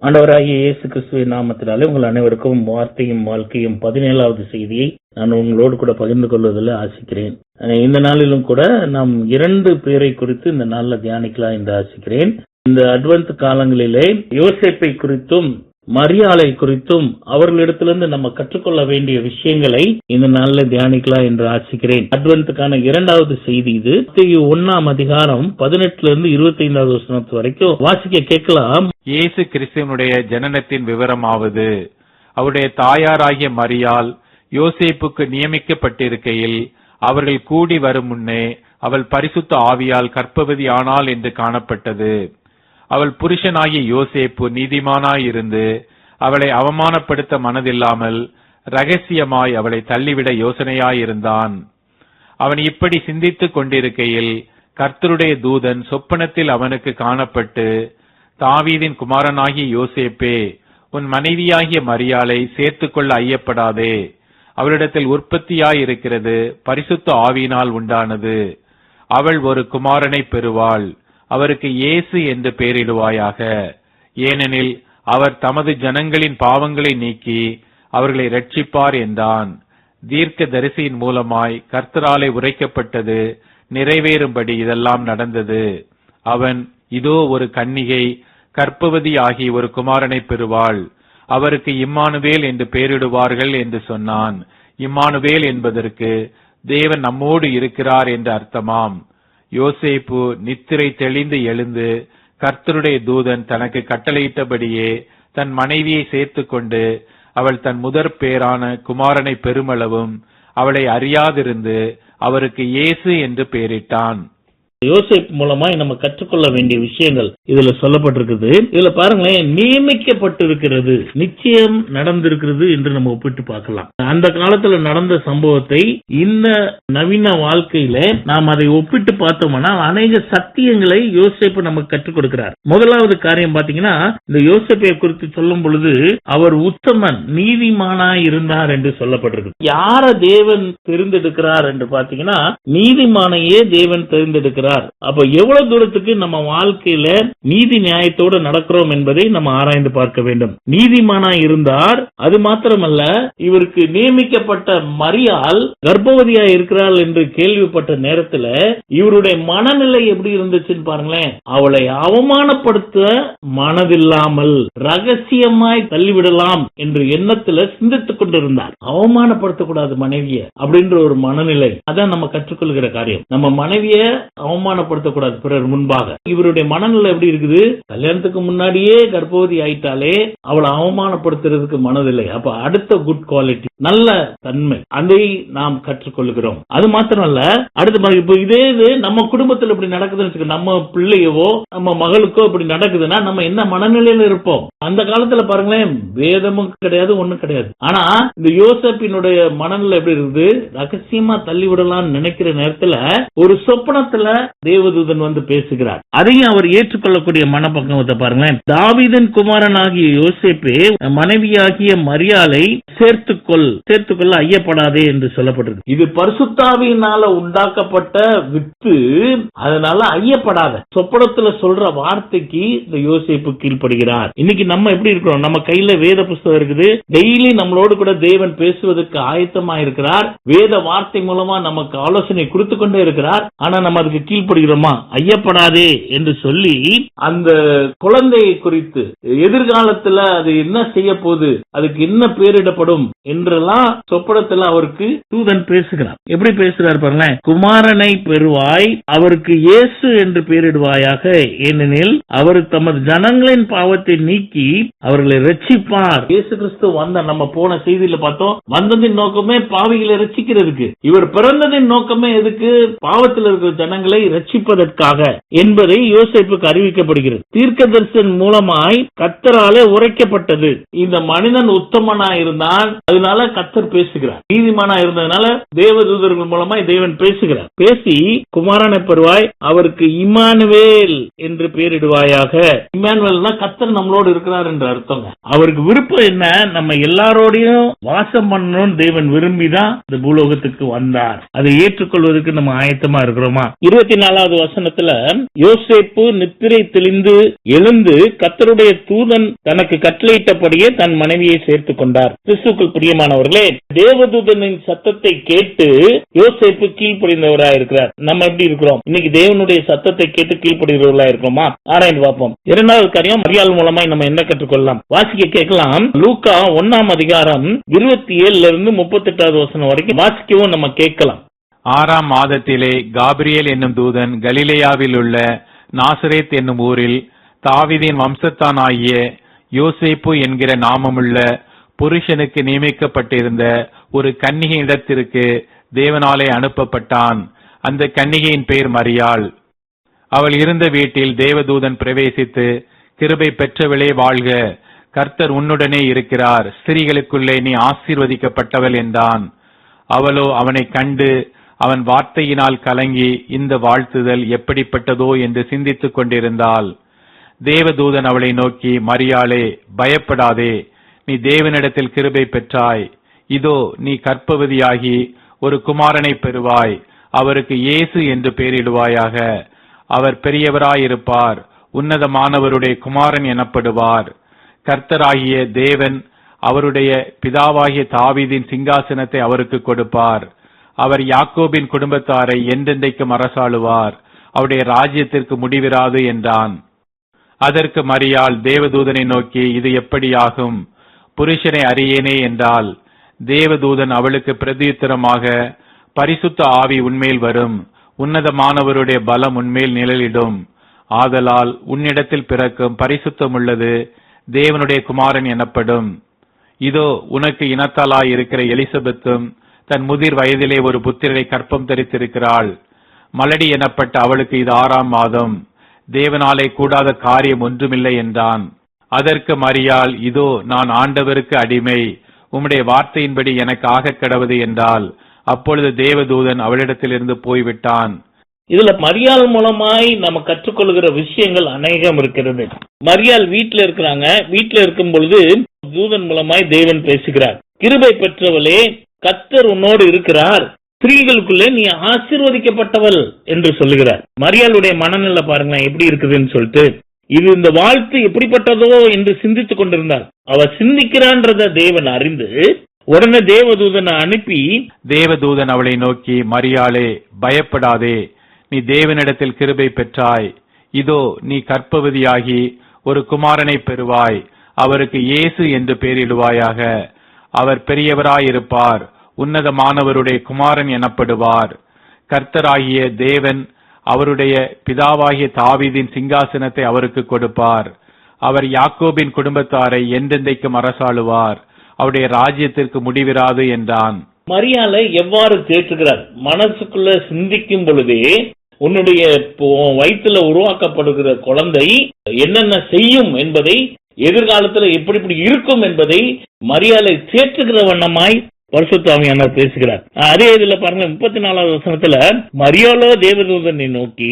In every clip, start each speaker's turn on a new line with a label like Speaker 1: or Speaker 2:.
Speaker 1: ஆண்டவராகிய இயேசு கிறிஸ்துவின் நாமத்தினாலே உங்கள் அனைவருக்கும் வார்த்தையும் வாழ்க்கையும் 17வது செய்தியை நான் உங்களோடு கூட பகிர்ந்து கொள்வதில் ஆசிக்கிறேன். இந்த நாளிலும் கூட நாம் 2 பேரை குறித்து இந்த நாளில் தியானிக்கலாம் என்று ஆசிக்கிறேன். இந்த அட்வென்த் காலங்களிலே யோசேப்பை குறித்தும் மரியாளை குறித்தும் அவர்களிடத்திலிருந்து நம்ம கற்றுக்கொள்ள வேண்டிய விஷயங்களை இந்த நாளில் தியானிக்கலாம் என்று ஆசிக்கிறேன். அட்வென்த்துக்கான 2வது செய்தி இது. 1ஆம் அதிகாரம் 18 25வது வசனம் வரைக்கும் வாசிக்க கேட்கலாம்.
Speaker 2: இயேசு கிறிஸ்துவனுடைய ஜனனத்தின் விவரமாவது, அவருடைய தாயாராகிய மரியாள் யோசேப்புக்கு நியமிக்கப்பட்டிருக்கையில் அவர்கள் கூடி வரும் முன்னே அவள் பரிசுத்த ஆவியால் கர்ப்பவதி ஆனாள் என்று காணப்பட்டது. அவள் புருஷனாகிய யோசேப்பு நீதிமானாயிருந்து அவளை அவமானப்படுத்த மனதில்லாமல் ரகசியமாய் அவளை தள்ளிவிட யோசனையாயிருந்தான். அவன் இப்படி சிந்தித்துக் கொண்டிருக்கையில் கர்த்தருடைய தூதன் சொப்பனத்தில் அவனுக்கு காணப்பட்டு, தாவீதின் குமாரனாகிய யோசேப்பே, உன் மனைவியாகிய மரியாளை சேர்த்துக்கொள்ள ஐயப்படாதே. அவளிடத்தில் உற்பத்தியாயிருக்கிறது பரிசுத்த ஆவியினால் உண்டானது. அவள் ஒரு குமாரனை பெறுவாள். அவருக்கு இயேசு என்று பெயரிடுவாயாக. ஏனெனில் அவர் தமது ஜனங்களின் பாவங்களை நீக்கி அவர்களை இரட்சிப்பார் என்றான். தீர்க்க தரிசியின் மூலமாய் கர்த்தராலே உரைக்கப்பட்டது நிறைவேறும்படி இதெல்லாம் நடந்தது. அவன், இதோ ஒரு கன்னிகை கர்ப்பவதி ஆகி ஒரு குமாரனை பெறுவாள். அவருக்கு இம்மானுவேல் என்று பெயரிடுவார்கள் என்று சொன்னான். இம்மானுவேல் என்பதற்கு தேவன் நம்மோடு இருக்கிறார் என்று அர்த்தமாம். யோசேப்பு நித்திரை தெளிந்து எழுந்து கர்த்தருடைய தூதன் தனக்கு கட்டளையிட்டபடியே தன் மனைவியை சேர்த்துக் கொண்டு அவள் தன் முதற் பேரான குமாரனை பெருமளவும் அவளை அறியாதிருந்து அவருக்கு இயேசு என்று பெயரிட்டான்.
Speaker 1: யோசேப்பு மூலமா நம்ம கற்றுக்கொள்ள வேண்டிய விஷயங்கள் இதுல சொல்லப்பட்டிருக்குது. இதுல பாருங்களேன், நியமிக்கப்பட்டிருக்கிறது, நிச்சயம் நடந்திருக்கிறது என்று நம்ம ஒப்பிட்டு பார்க்கலாம். அந்த காலத்துல நடந்த சம்பவத்தை இந்த நவீன வாழ்க்கையில நாம் அதை ஒப்பிட்டு பார்த்தோம்னா அநேக சத்தியங்களை யோசேப்பு நமக்கு கற்றுக் கொடுக்கிறார். முதலாவது காரியம் பாத்தீங்கன்னா, இந்த யோசேப்பை குறித்து சொல்லும் பொழுது அவர் உத்தமன் நீதிமானாய் இருந்தார் என்று சொல்லப்பட்டிருக்கு. யார தேவன் தெரிந்தெடுக்கிறார் என்று பாத்தீங்கன்னா, நீதிமானையே தேவன் தெரிந்தெடுக்கிறார். அப்ப எவ்வளவு தூரத்துக்கு நம்ம வாழ்க்கையில நீதி நியாயத்தோடு நடக்கிறோம் என்பதை நம்ம ஆராய்ந்து பார்க்க வேண்டும். நீதிமானா இருந்தார். அது மாத்திரமல்ல, இவருக்கு நியமிக்கப்பட்ட மரியாள் கர்ப்பவதியா இருக்கிறாள் என்று கேள்விப்பட்ட நேரத்துல இவருடைய மனநிலை எப்படி இருந்துச்சுன்னு பாருங்களேன். அவளை அவமானப்படுத்த மனதில்லாமல் ரகசியமாய் தள்ளிவிடலாம் என்ற எண்ணத்துல சிந்தித்துக் கொண்டிருந்தார். அவமானப்படுத்தக்கூடாது மனைவிய அப்படின்ற ஒரு மனநிலை. அதான் நம்ம கற்றுக்கொள்கிற காரியம். நம்ம மனைவிய அவமானப்படுத்தக்கூடாது பிறர் முன்பாக. இவருடைய மனநிலை எப்படி இருக்குது? கல்யாணத்துக்கு முன்னாடியே கர்ப்பவதி ஆயிட்டாலே அவளை அவமானப்படுத்துறதுக்கு மனதில்லை. அப்ப அடுத்த குட் குவாலிட்டி, நல்ல தன்மை, அதை நாம் கற்றுக்கொள்கிறோம். அது மாத்திரமல்ல, அடுத்த இப்போ இதே இது நம்ம குடும்பத்தில் இப்படி நடக்குதுன்னு, நம்ம பிள்ளையவோ நம்ம மகளுக்கோ இப்படி நடக்குதுன்னா நம்ம என்ன மனநிலையில இருப்போம்? அந்த காலத்துல பாருங்களேன், வேதமும் கிடையாது, ஒண்ணும் கிடையாது. ஆனா இந்த யோசேப்பினுடைய மனநிலை எப்படி இருக்குது? ரகசியமா தள்ளிவிடலாம் நினைக்கிற நேரத்துல ஒரு சொப்பனத்துல தேவதூதன் வந்து பேசுகிறார். அதையும் அவர் ஏற்றுக்கொள்ளக்கூடிய மனப்பக்குவத்தை பாருங்களேன். தாவீதின் குமாரனாகிய யோசேப்பே, மனைவியாகிய மரியாளை சேர்த்துக்கொள்ள ஐயப்படாதே என்று சொல்லப்பட்டிருக்கு. இது பரிசுத்தாவியினால உண்டாக்கப்பட்ட வித்து, அதனால ஐயப்படாத. சொப்பனத்துல சொல்ற வார்த்தைக்கு இந்த யோசேப்பு கீழ்ப்படுகிறார். இன்னைக்கு நம்ம எப்படி இருக்கிறோம்? நம்ம கையில வேத புஸ்தகம் இருக்குது. டெய்லி நம்மளோடு கூட தேவன் பேசுவதற்கு ஆயத்தமா இருக்கிறார். வேத வார்த்தை மூலமா நமக்கு ஆலோசனை கொடுத்து கொண்டே இருக்கிறார். ஆனா நம்ம அதுக்கு கீழ்ப்படுகிறோமா? ஐயப்படாதே என்று சொல்லி அந்த குழந்தையை குறித்து எதிர்காலத்துல அது என்ன செய்ய போகுது, அதுக்கு என்ன பேரிடப்படும் என்றெல்லாம் சொப்பனத்துல அவருக்கு தூதன் பேசுகிறார். எப்படி பேசுகிறார் பாருங்களேன். குமாரனை பெறுவாய், அவருக்கு இயேசு என்று பெயரிடுவாயாக. ஏனெனில் அவர் தமது ஜனங்களின் பாவத்தை நீக்கி அவர்களை ரட்சிப்பார். இயேசு கிறிஸ்து வந்த, நம்ம போன செய்தியில பார்த்தோம், வந்ததின் நோக்கமே பாவிகளை ரட்சிக்கிறதுக்கு. இவர் பிறந்ததின் நோக்கமே எதுக்கு? பாவத்தில் இருக்கிற ஜனங்களை ரட்சிப்பதற்காக என்பதை யோசேப்புக்கு அறிவிக்கப்படுகிறது. தீர்க்கதரிசன் மூலமாய் கர்த்தராலே உரைக்கப்பட்டது. இந்த மனிதன் உத்தமனா இருந்தான், அதனால கர்த்தர் பேசுகிறார். நீதிமானா இருந்ததுனால தேவதூதர்கள் மூலமாய் தேவன் பேசுகிறார். பேசி குமாரனை பெறுவாய், அவருக்கு இம்மானுவேல் என்று பெயரிடுவாயாக. இம்மானுவேல்னா கர்த்தர் நம்மளோடு இருக்கிறார் என்று அர்த்தங்க. அவருக்கு விருப்பம் என்ன? நம்ம எல்லாரோடையும் வாசம் பண்ணணும். தேவன் விரும்பிதான் இந்த பூலோகத்துக்கு வந்தார். அதை ஏற்றுக்கொள்வதற்கு நம்ம ஆயத்தமா இருக்கிறோமா? 24வது வசனத்துல யோசேப்பு நித்திரை தெளிந்து எழுந்து கர்த்தருடைய தூதன் தனக்கு கட்டளையிட்டபடியே தன் மனைவியை சேர்த்துக் கொண்டார். கிறிஸ்துவுக்குள் பிரியமானவர்களே, தேவதூதனின் சத்தத்தை கேட்டு யோசேப்பு கீழ்ப்படிந்தவராயிருக்கிறார். நம்ம எப்படி இருக்கிறோம்? இன்னைக்கு தேவனுடைய சத்தத்தை கேட்டு கீழ்ப்படுகிறவர்களா இருக்கிறோமா? ஆராய்ந்து பார்ப்போம். 2வது காரியம், மரியாள் மூலமாய் நம்ம என்ன கற்றுக்கொள்ளலாம்? வாசிக்க கேட்கலாம். லூக்கா 1ஆம் அதிகாரம் 27 38வது வசனம் வரைக்கும் வாசிக்கவும் நம்ம கேட்கலாம்.
Speaker 2: 6ஆம் மாதத்திலே காபிரியேல் என்னும் தூதன் கலிலேயாவில் உள்ள நாசரேத் என்னும் ஊரில் தாவீதின் வம்சத்தானாகிய யோசேப்பு என்கிற நாமமுள்ள புருஷனுக்கு நியமிக்கப்பட்டிருந்த ஒரு கன்னிகை இடத்திற்கு தேவனாலே அனுப்பப்பட்டான். அந்த கன்னிகையின் பெயர் மரியாள். அவள் இருந்த வீட்டில் தேவதூதன் பிரவேசித்து, கிருபை பெற்றவளே வாழ்க, கர்த்தர் உன்னுடனே இருக்கிறார், ஸ்திரீகளுக்குள்ளே நீ ஆசீர்வதிக்கப்பட்டவள் என்றான். அவளோ அவனை கண்டு அவன் வார்த்தையினால் கலங்கி இந்த வாழ்த்துதல் எப்படிப்பட்டதோ என்று சிந்தித்துக் கொண்டிருந்தாள். தேவதூதன் அவளை நோக்கி, மரியாளே, பயப்படாதே, நீ தேவனிடத்தில் கிருபை பெற்றாய். இதோ நீ கர்ப்பவதியாகி ஒரு குமாரனை பெறுவாய், அவருக்கு இயேசு என்று பெயரிடுவாயாக. அவர் பெரியவராயிருப்பார், உன்னதமானவருடைய குமாரன் எனப்படுவார். கர்த்தராகிய தேவன் அவருடைய பிதாவாகிய தாவீதின் சிங்காசனத்தை அவருக்கு கொடுப்பார். அவர் யாக்கோபின் குடும்பத்தாரை என்றென்றைக்கும் அரசாளுவார், அவருடைய ராஜ்யத்திற்கு முடிவிராது என்றான். அதற்கு மரியாள் தேவதூதனை நோக்கி, இது எப்படியாகும்? புருஷனை அறியேனே என்றாள். தேவதூதன் அவளுக்கு பிரதியுத்தரமாக, பரிசுத்த ஆவி உன்மேல் வரும், உன்னதமானவருடைய பலம் உன்மேல் நிழலிடும். ஆதலால் உன்னிடத்தில் பிறக்கும் பரிசுத்தமுள்ளது தேவனுடைய குமாரன் எனப்படும். இதோ உனக்கு இனத்தாலாய் இருக்கிற எலிசபெத்தும் தன் முதிர் வயதிலே ஒரு புத்திரரை கற்பம் தரித்திருக்கிறாள். மலடி எனப்பட்ட அவளுக்கு இது 6ஆம் மாதம், தேவனாலே கூடாத காரியம் ஒன்றுமில்லை என்றான். அதற்கு மரியாள், இதோ நான் ஆண்டவருக்கு அடிமை, உம்முடைய வார்த்தையின்படி எனக்கு ஆகக் கடவது என்றால். அப்பொழுது தேவதூதன் அவளிடத்திலிருந்து போய்விட்டான்.
Speaker 1: இதுல மரியாள் மூலமாய் நம்ம கற்றுக்கொள்கிற விஷயங்கள் அநேகம் இருக்கிறது. மரியாள் வீட்டுல இருக்கிறாங்க. வீட்டுல இருக்கும் பொழுது தூதன் மூலமாய் தேவன் பேசுகிறார். கிருபை பெற்றவளே, கர்த்தர் உன்னோடு இருக்கிறார், ஸ்திரீகளுக்குள்ளே நீ ஆசீர்வதிக்கப்பட்டவள் என்று சொல்லுகிறார். மரியாளுடைய மனநிலை பாருங்க எப்படி இருக்குதுன்னு சொல்லிட்டு, இது இந்த வாழ்த்து எப்படிப்பட்டதோ என்று சிந்தித்துக் கொண்டிருந்தார். அவ சிந்திக்கிறான்றத தேவன் அறிந்து உடனே தேவதூதனை அனுப்பி,
Speaker 2: தேவதூதன் அவளை நோக்கி, மரியாளே, பயப்படாதே, நீ தேவனிடத்தில் கிருபை பெற்றாய். இதோ நீ கர்ப்பவதியாகி ஒரு குமாரனை பெறுவாய், அவருக்கு இயேசு என்று பெயரிடுவாயாக. அவர் பெரியவராயிருப்பார், உன்னதமானவருடைய குமாரன் எனப்படுவார். கர்த்தராகிய தேவன் அவருடைய பிதாவாகிய தாவீதின் சிங்காசனத்தை அவருக்கு கொடுப்பார். அவர் யாக்கோபின் குடும்பத்தாரை என்றென்றைக்கும் அரசாளுவார், அவருடைய ராஜ்யத்திற்கு முடிவிராது என்றான்.
Speaker 1: மரியாளை எவ்வாறு தேற்றுகிறார்? மனசுக்குள்ள சிந்திக்கும் பொழுதே உன்னுடைய வயிற்றுல உருவாக்கப்படுகிற குழந்தை என்னென்ன செய்யும் என்பதை, எதிர்காலத்துல எப்படி இருக்கும் என்பதை மரியாளை தேற்றுகிற வண்ணமாய் பரிசுத்த ஆவியானவர் பேசுகிறார். அதே இதுல பாருங்க 34வது வசனத்துல, மரியாளோ தேவதூதனை நோக்கி,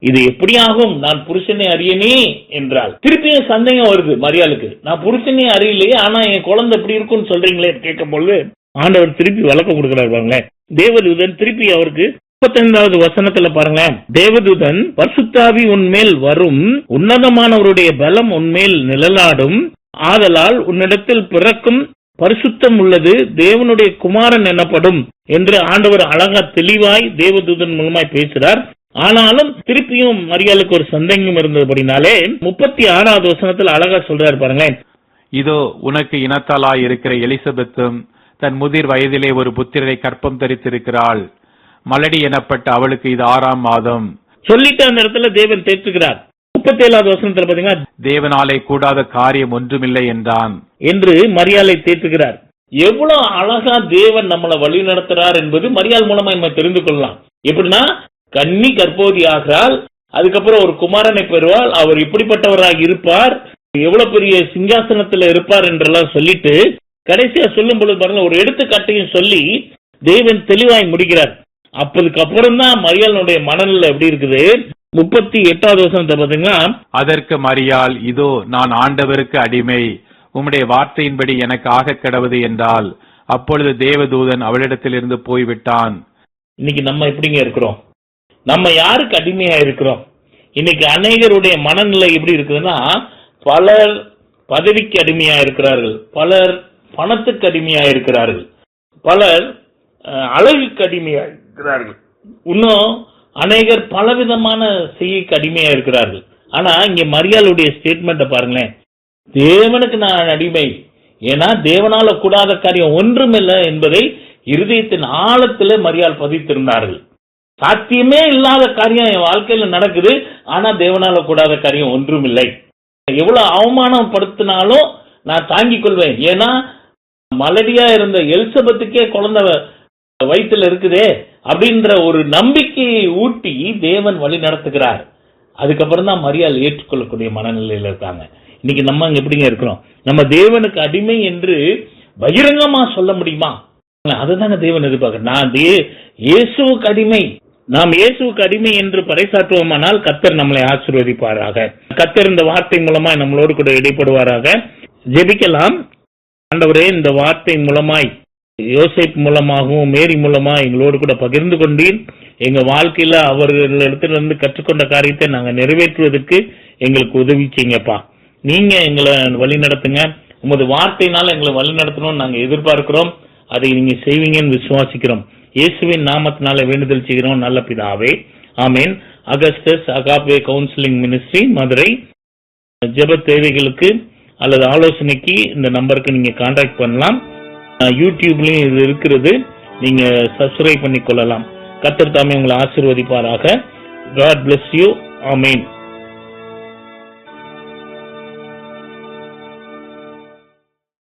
Speaker 1: இது எப்படியாகும்? நான் புருஷனை அறியனே என்றால். திருப்பியும் சந்தேகம் வருது மரியாளுக்கு. நான் புருஷனை அறியலையே, ஆனா என் குழந்தை எப்படி இருக்கும்னு சொல்றீங்களே கேட்கும் பொழுது ஆண்டவர் திருப்பி விளக்கம் கொடுக்கிறார். பாருங்களேன், தேவதூதன் திருப்பி அவருக்கு 35வது வசனத்துல பாருங்க, தேவதூதன் பரிசுத்தாவி உன்மேல் வரும், உன்னதமானவருடைய பலம் உன்மேல் நிழலாடும், ஆதலால் உன்னிடத்தில் பிறக்கும் பரிசுத்தம் உள்ளது தேவனுடைய குமாரன் எனப்படும் என்று ஆண்டவர் அழகா தெளிவாய் தேவதூதன் மூலமாய் பேசுறார். ஆனாலும் திருப்பியும் மரியாளுக்கு ஒரு சந்தேகம் இருந்தபடினாலே 36வது வசனத்துல அழகா சொல்றாரு பாருங்களேன்,
Speaker 2: இதோ உனக்கு இனத்தாலாய் இருக்கிற எலிசபெத்தும் தன் முதிர் வயதிலே ஒரு புத்திரரை கற்பம் தரித்திருக்கிறாள். மலடி எனப்பட்ட அவளுக்கு இது 6ஆம் மாதம்.
Speaker 1: சொல்லிட்டு அந்த இடத்துல தேவன் தேற்றுகிறார். 37வது வசனத்துல பாத்தீங்கன்னா,
Speaker 2: தேவனாலே கூடாத காரியம் ஒன்றுமில்லை என்றான்
Speaker 1: என்று மரியாளை தேற்றுகிறார். எவ்வளவு அழகா தேவன் நம்மளை வழி நடத்துறார் என்பது மரியாள் மூலமா நம்ம தெரிந்து கொள்ளலாம். எப்படின்னா, கன்னி கர்ப்பவதி ஆகிறாள், அதுக்கப்புறம் ஒரு குமாரனை பெறுவாள், அவர் இப்படிப்பட்டவராக இருப்பார், எவ்வளவு பெரிய சிங்காசனத்துல இருப்பார் என்றெல்லாம் சொல்லிட்டு கடைசியா சொல்லும் பொழுது பாருங்க, ஒரு எடுத்துக்காட்டையும் சொல்லி தேவன் தெளிவாய் முடிக்கிறார். அப்பதுக்கப்புறம் தான் மரியாளுடைய மனநிலை எப்படி இருக்குது. 38வது வசனத்தை பாத்தீங்கன்னா,
Speaker 2: அதற்கு மரியாள், இதோ நான் ஆண்டவருக்கு அடிமை, உம்முடைய வார்த்தையின்படி எனக்கு ஆக கிடவது என்றால், அப்பொழுது தேவதூதன் அவளிடத்திலிருந்து போய்விட்டான்.
Speaker 1: இன்னைக்கு நம்ம எப்படிங்க இருக்கிறோம்? நம்ம யாருக்கு அடிமையா இருக்கிறோம்? இன்னைக்கு அநேகருடைய மனநிலை எப்படி இருக்குதுன்னா, பலர் பதவிக்கு அடிமையா இருக்கிறார்கள், பலர் பணத்துக்கு அடிமையா இருக்கிறார்கள், பலர் அழகுக்கு அடிமையா இருக்கிறார்கள், இன்னும் அநேகர் பலவிதமான செய்கைக்கு அடிமையா இருக்கிறார்கள். ஆனா இங்க மரியாளுடைய ஸ்டேட்மெண்ட்டை பாருங்களேன், தேவனுக்கு நான் அடிமை, ஏன்னா தேவனால கூடாத காரியம் ஒன்றுமில்லை என்பதை இருதயத்தின் ஆழத்துல மரியாள் பதித்திருந்தார்கள். சாத்தியமே இல்லாத காரியம் என் வாழ்க்கையில நடக்குது, ஆனா தேவனால கூடாத காரியம் ஒன்றும் இல்லை. எவ்வளவு அவமானப்படுத்தினாலும் நான் தாங்கிக் கொள்வேன், ஏன்னா மலடியா இருந்த எலிசபெத்துக்கே குழந்தை வயிற்றுல இருக்குதே அப்படின்ற ஒரு நம்பிக்கையை ஊட்டி தேவன் வழி நடத்துகிறார். அதுக்கப்புறம் தான் மரியாள் ஏற்றுக்கொள்ளக்கூடிய மனநிலையில இருக்காங்க. இன்னைக்கு நம்ம அங்க எப்படிங்க இருக்கிறோம்? நம்ம தேவனுக்கு அடிமை என்று பகிரங்கமா சொல்ல முடியுமா? அதுதாங்க தேவன் எதிர்பார்க்க. நான் இயேசுவுக்கு அடிமை, நாம் இயேசுவுக்கு அடிமை என்று பறைசாற்றுவோமானால் கர்த்தர் நம்மளை ஆசீர்வதிப்பாராக. கர்த்தர் இந்த வார்த்தை மூலமா நம்மளோடு கூட இடைப்படுவாராக. ஜெபிக்கலாம். ஆண்டவரே, இந்த வார்த்தை மூலமாய் யோசேப் மூலமாகவும் மேரி மூலமா எங்களோடு கூட பகிர்ந்து கொண்டீர். எங்க வாழ்க்கையில அவர்களிடத்திலிருந்து கற்றுக்கொண்ட காரியத்தை நாங்க நிறைவேற்றுவதற்கு எங்களுக்கு உதவி செய்யுங்கப்பா. நீங்க எங்களை வழி நடத்துங்க. உமது வார்த்தையினால எங்களை வழி நடத்தணும்னு நாங்க எதிர்பார்க்கிறோம். அதை நீங்க செய்வீங்கன்னு விசுவாசிக்கிறோம். இயேசுவின் நாமத்தினால வேண்டுதல் செய்கிறோம் நல்ல பிதாவே, ஆமேன். Augustus Agape counselling ministry, Madurai. ஜெப தேவைகளுக்கு அல்லது ஆலோசனைக்கு இந்த நம்பருக்கு நீங்க கான்டாக்ட் பண்ணலாம். யூடியூப்லயும் இது இருக்கிறது, நீங்க சப்ஸ்கிரைப் பண்ணி கொள்ளலாம். கர்த்தர் தாமே உங்களை ஆசீர்வதிப்பாராக. God bless you. ஆமேன்.